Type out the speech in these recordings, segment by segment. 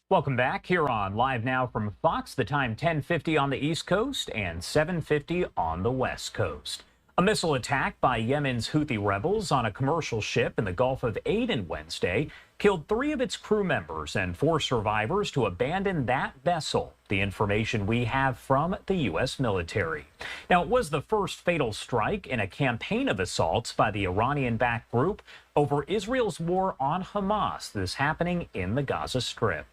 Welcome back here on Live Now from Fox. The time 10:50 on the East Coast and 7:50 on the West Coast. A missile attack by Yemen's Houthi rebels on a commercial ship in the Gulf of Aden Wednesday killed 3 of its crew members and forced survivors to abandon that vessel. The information we have from the U.S. military. Now, it was the first fatal strike in a campaign of assaults by the Iranian-backed group over Israel's war on Hamas. This happening in the Gaza Strip.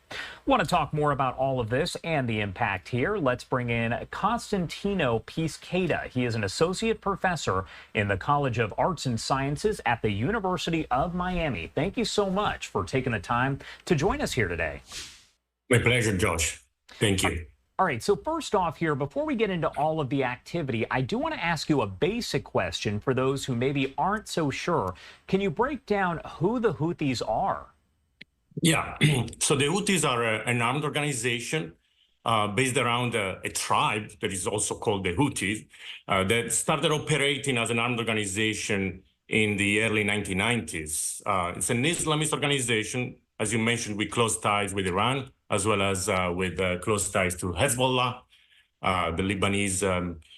Want to talk more about all of this and the impact here? Let's bring in Constantino Piscata. He is an associate professor in the College of Arts and Sciences at the University of Miami. Thank you so much for taking the time to join us here today. My pleasure, Josh. Thank you. All right, so first off here, before we get into all of the activity, I do want to ask you a basic question for those who maybe aren't so sure. Can you break down who the Houthis are? Yeah, so the Houthis are an armed organization based around a tribe that is also called the Houthis that started operating as an armed organization in the early 1990s. It's an Islamist organization, as you mentioned, with close ties with Iran, as well as with close ties to Hezbollah, the Lebanese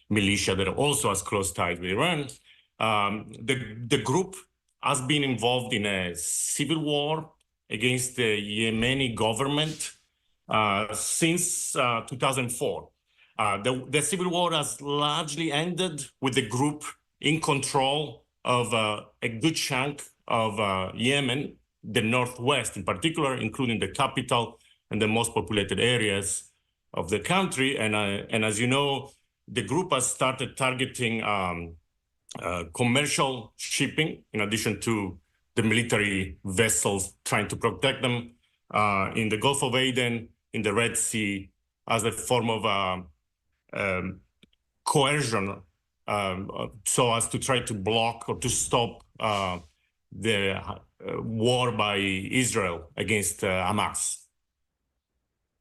militia that also has close ties with Iran. The group has been involved in a civil war against the Yemeni government since 2004. The civil war has largely ended with the group in control of a good chunk of Yemen, the northwest in particular, including the capital and the most populated areas of the country. And as you know, the group has started targeting commercial shipping, in addition to the military vessels trying to protect them in the Gulf of Aden, in the Red Sea, as a form of coercion, so as to try to block or to stop the war by Israel against Hamas.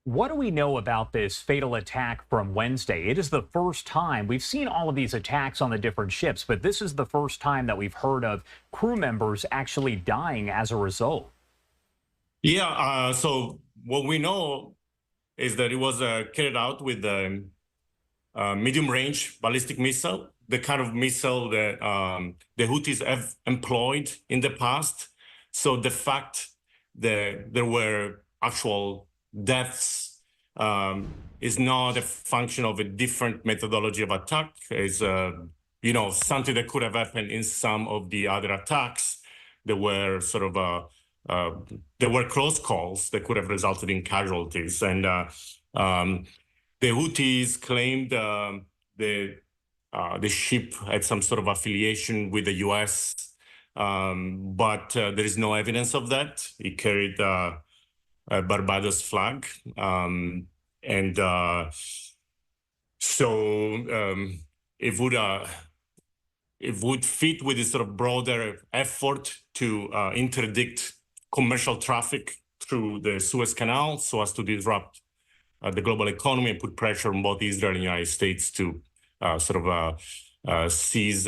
What do we know about this fatal attack from Wednesday? It is the first time we've seen all of these attacks on the different ships, but this is the first time that we've heard of crew members actually dying as a result. Yeah, so what we know is that it was carried out with a medium-range ballistic missile, the kind of missile that the Houthis have employed in the past. So the fact that there were actual deaths is not a function of a different methodology of attack. It's something that could have happened in some of the other attacks. There were sort of there were close calls that could have resulted in casualties. And the Houthis claimed the ship had some sort of affiliation with the U.S., but there is no evidence of that. It carried a Barbados flag. So it would fit with this sort of broader effort to interdict commercial traffic through the Suez Canal so as to disrupt the global economy and put pressure on both Israel and the United States to cease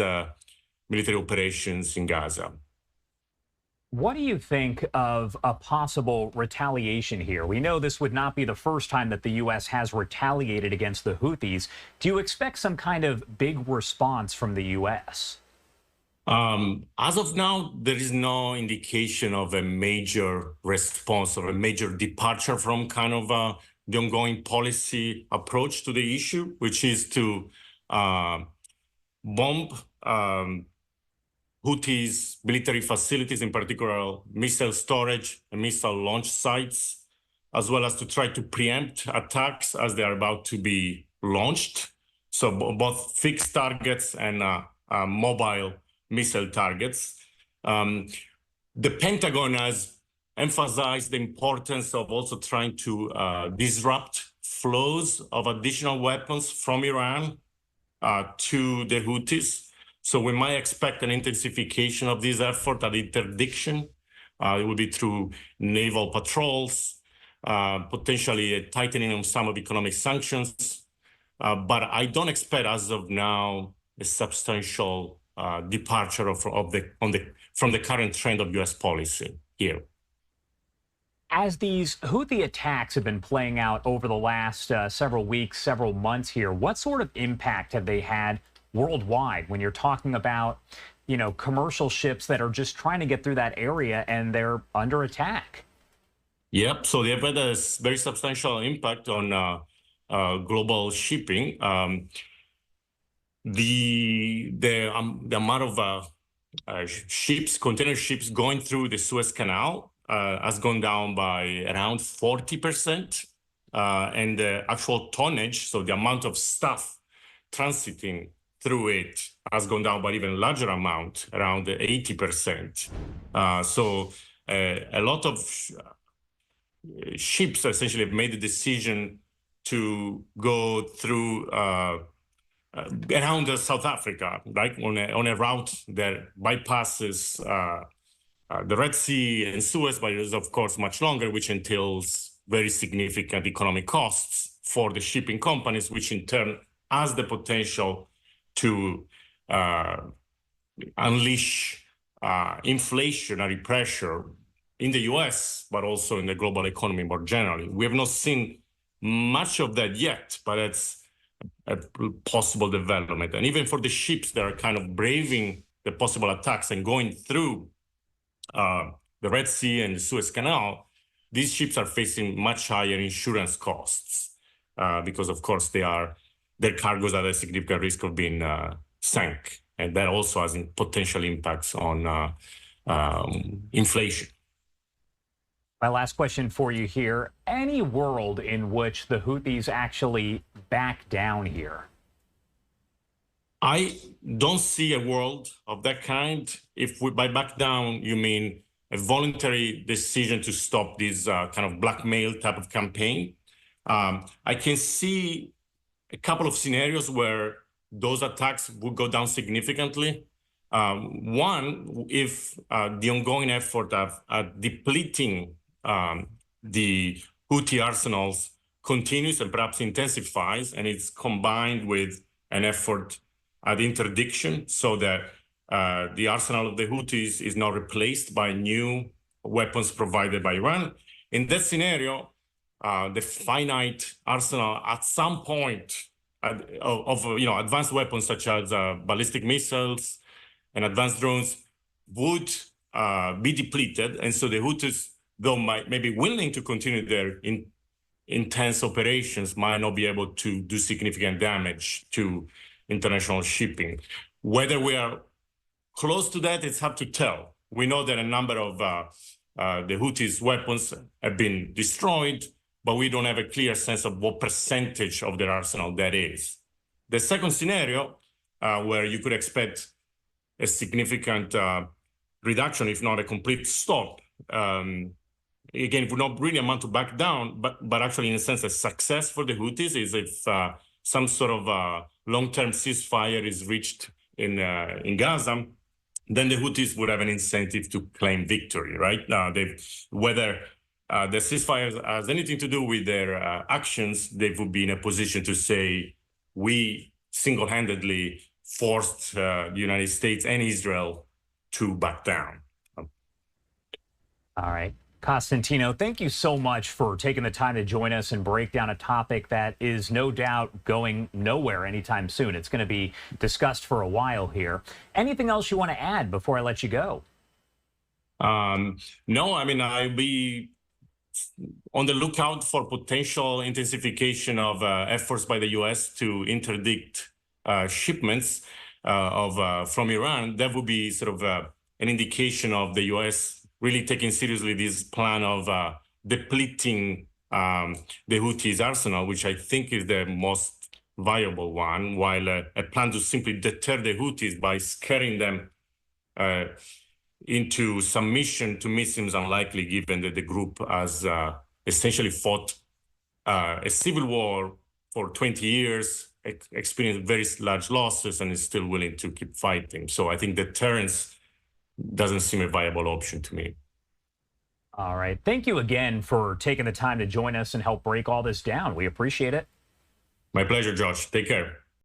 military operations in Gaza. What do you think of a possible retaliation here? We know this would not be the first time that the U.S. has retaliated against the Houthis. Do you expect some kind of big response from the U.S.? As of now, there is no indication of a major response or a major departure from kind of the ongoing policy approach to the issue, which is to bomb Houthis' military facilities, in particular missile storage and missile launch sites, as well as to try to preempt attacks as they are about to be launched. So both fixed targets and mobile missile targets. The Pentagon has emphasized the importance of also trying to disrupt flows of additional weapons from Iran to the Houthis. So we might expect an intensification of this effort at interdiction. It will be through naval patrols, potentially a tightening of some of economic sanctions. But I don't expect, as of now, a substantial departure from the current trend of U.S. policy here. As these Houthi attacks have been playing out over the last several weeks, several months here, what sort of impact have they had worldwide when you're talking about, commercial ships that are just trying to get through that area and they're under attack? Yep. So they have had a very substantial impact on global shipping. The amount of container ships going through the Suez Canal has gone down by around 40%. And the actual tonnage, so the amount of stuff transiting through it, has gone down by even larger amount, around 80%. So a lot of ships essentially have made the decision to go through around South Africa, right, on a route that bypasses the Red Sea and Suez, but is of course much longer, which entails very significant economic costs for the shipping companies, which in turn has the potential to unleash inflationary pressure in the US, but also in the global economy more generally. We have not seen much of that yet, but it's a possible development. And even for the ships that are kind of braving the possible attacks and going through the Red Sea and the Suez Canal, these ships are facing much higher insurance costs because, of course, their cargoes are at a significant risk of being sank. And that also has potential impacts on inflation. My last question for you here. Any world in which the Houthis actually back down here? I don't see a world of that kind. If by back down, you mean a voluntary decision to stop this kind of blackmail type of campaign, I can see a couple of scenarios where those attacks would go down significantly. One, if the ongoing effort of depleting the Houthi arsenals continues and perhaps intensifies, and it's combined with an effort at interdiction so that the arsenal of the Houthis is now replaced by new weapons provided by Iran. In that scenario, the finite arsenal at some point of advanced weapons such as ballistic missiles and advanced drones would be depleted, and so the Houthis, though may be willing to continue their intense operations, might not be able to do significant damage to international shipping. Whether we are close to that, it's hard to tell. We know that a number of the Houthis' weapons have been destroyed, but we don't have a clear sense of what percentage of their arsenal that is. The second scenario, where you could expect a significant reduction, if not a complete stop, again, it would not really amount to back down, but actually in a sense a success for the Houthis is if some sort of long-term ceasefire is reached in Gaza, then the Houthis would have an incentive to claim victory, right? Whether the ceasefire has anything to do with their actions, they would be in a position to say, we single-handedly forced the United States and Israel to back down. All right. Costantino, thank you so much for taking the time to join us and break down a topic that is no doubt going nowhere anytime soon. It's going to be discussed for a while here. Anything else you want to add before I let you go? No, I mean, I'll be on the lookout for potential intensification of efforts by the U.S. to interdict shipments from Iran. That would be sort of an indication of the U.S. really taking seriously this plan of depleting the Houthis' arsenal, which I think is the most viable one, while a plan to simply deter the Houthis by scaring them into submission to me seems unlikely, given that the group has essentially fought a civil war for 20 years, experienced very large losses, and is still willing to keep fighting. So I think deterrence doesn't seem a viable option to me. All right. Thank you again for taking the time to join us and help break all this down. We appreciate it. My pleasure, Josh. Take care.